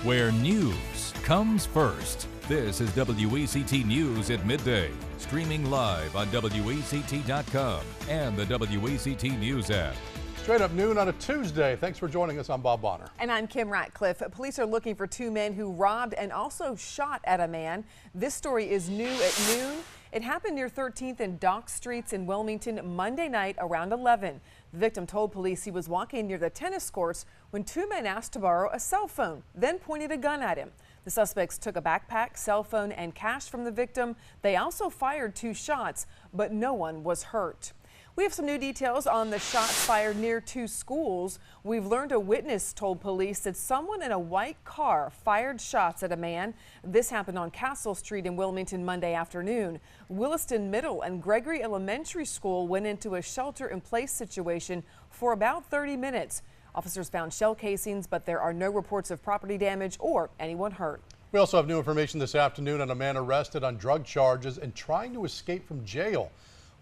where news comes first. This is WECT News at midday, streaming live on WECT.com and the WECT News app. Straight up noon on a Tuesday. Thanks for joining us. I'm Bob Bonner. And I'm Kim Ratcliffe. Police are looking for two men who robbed and also shot at a man. This story is new at noon. It happened near 13th and Dock Streets in Wilmington Monday night around 11. The victim told police he was walking near the tennis courts when two men asked to borrow a cell phone, then pointed a gun at him. The suspects took a backpack, cell phone, and cash from the victim. They also fired two shots, but no one was hurt. We have some new details on the shots fired near two schools. We've learned a witness told police that someone in a white car fired shots at a man. This happened on Castle Street in Wilmington Monday afternoon. Williston Middle and Gregory Elementary School went into a shelter-in-place situation for about 30 minutes. Officers found shell casings, but there are no reports of property damage or anyone hurt. We also have new information this afternoon on a man arrested on drug charges and trying to escape from jail.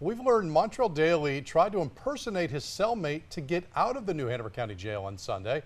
We've learned Montreal Daily tried to impersonate his cellmate to get out of the New Hanover County Jail on Sunday.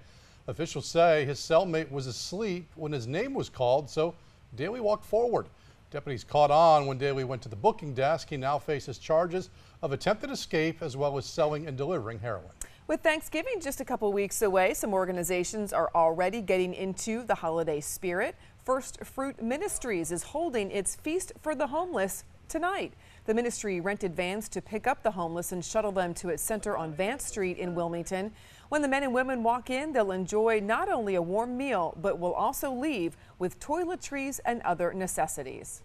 Officials say his cellmate was asleep when his name was called, so Daly walked forward. Deputies caught on when Daly went to the booking desk. He now faces charges of attempted escape as well as selling and delivering heroin. With Thanksgiving just a couple weeks away, some organizations are already getting into the holiday spirit. First Fruit Ministries is holding its Feast for the Homeless tonight. The ministry rented vans to pick up the homeless and shuttle them to its center on Vance Street in Wilmington. When the men and women walk in, they'll enjoy not only a warm meal, but will also leave with toiletries and other necessities.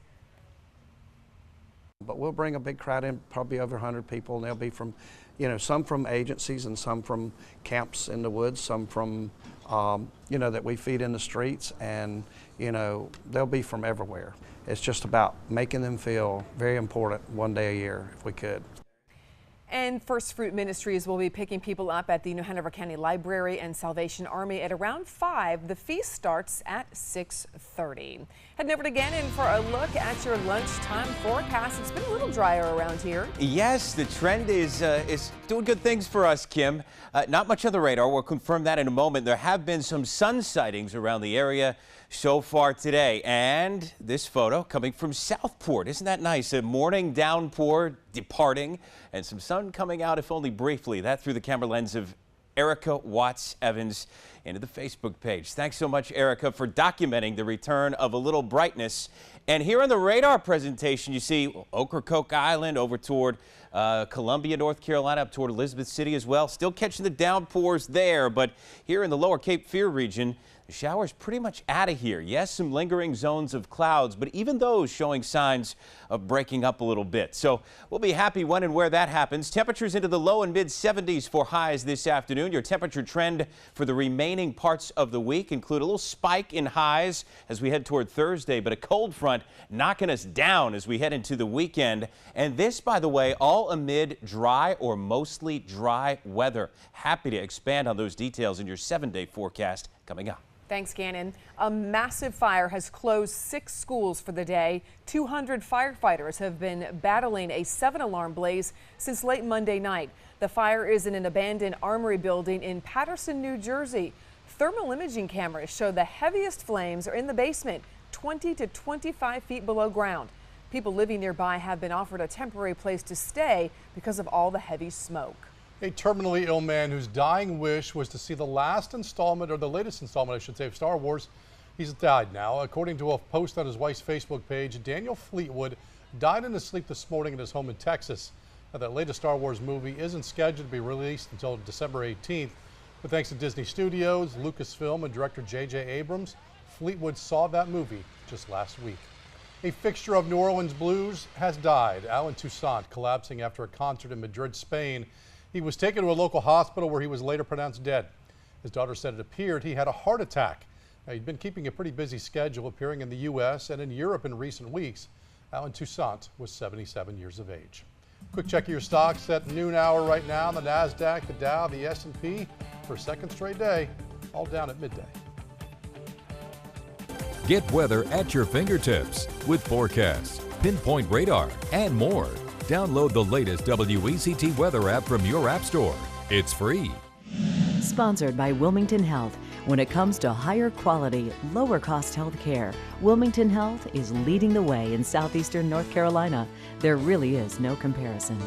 But we'll bring a big crowd in, probably over 100 people, and they'll be from, some from agencies and some from camps in the woods, some from, that we feed in the streets, and, they'll be from everywhere. It's just about making them feel very important one day a year, if we could. And First Fruit Ministries will be picking people up at the New Hanover County Library and Salvation Army at around 5. The feast starts at 6:30. Heading over to Gannon for a look at your lunchtime forecast. It's been a little drier around here. Yes, the trend is doing good things for us, Kim. Not much on the radar. We'll confirm that in a moment. There have been some sun sightings around the area so far today. And this photo coming from Southport. Isn't that nice? A morning downpour departing and some sun coming out, if only briefly. That through the camera lens of Erica Watts Evans into the Facebook page. Thanks so much, Erica, for documenting the return of a little brightness. And here on the radar presentation, you see Ocracoke Island over toward Columbia, North Carolina, up toward Elizabeth City as well. Still catching the downpours there, but here in the lower Cape Fear region, the shower's pretty much out of here. Yes, some lingering zones of clouds, but even those showing signs of breaking up a little bit. So we'll be happy when and where that happens. Temperatures into the low and mid 70s for highs this afternoon. Your temperature trend for the remaining parts of the week include a little spike in highs as we head toward Thursday, but a cold front knocking us down as we head into the weekend. And this, by the way, all amid dry or mostly dry weather. Happy to expand on those details in your 7-day forecast coming up. Thanks, Gannon. A massive fire has closed 6 schools for the day. 200 firefighters have been battling a 7-alarm blaze since late Monday night. The fire is in an abandoned armory building in Paterson, New Jersey. Thermal imaging cameras show the heaviest flames are in the basement, 20 to 25 feet below ground. People living nearby have been offered a temporary place to stay because of all the heavy smoke. A terminally ill man whose dying wish was to see the latest installment, I should say, of Star Wars. He's died now. According to a post on his wife's Facebook page, Daniel Fleetwood died in his sleep this morning at his home in Texas. Now, that latest Star Wars movie isn't scheduled to be released until December 18th, but thanks to Disney Studios, Lucasfilm, and director J.J. Abrams, Fleetwood saw that movie just last week. A fixture of New Orleans blues has died. Alan Toussaint collapsing after a concert in Madrid, Spain. He was taken to a local hospital where he was later pronounced dead. His daughter said it appeared he had a heart attack. Now, he'd been keeping a pretty busy schedule, appearing in the U.S. and in Europe in recent weeks. Alan Toussaint was 77 years of age. Quick check of your stocks at noon hour right now. The NASDAQ, the Dow, the S&P for a second straight day, all down at midday. Get weather at your fingertips with forecasts, pinpoint radar, and more. Download the latest WECT weather app from your app store. It's free. Sponsored by Wilmington Health. When it comes to higher quality, lower cost health care, Wilmington Health is leading the way in southeastern North Carolina. There really is no comparison.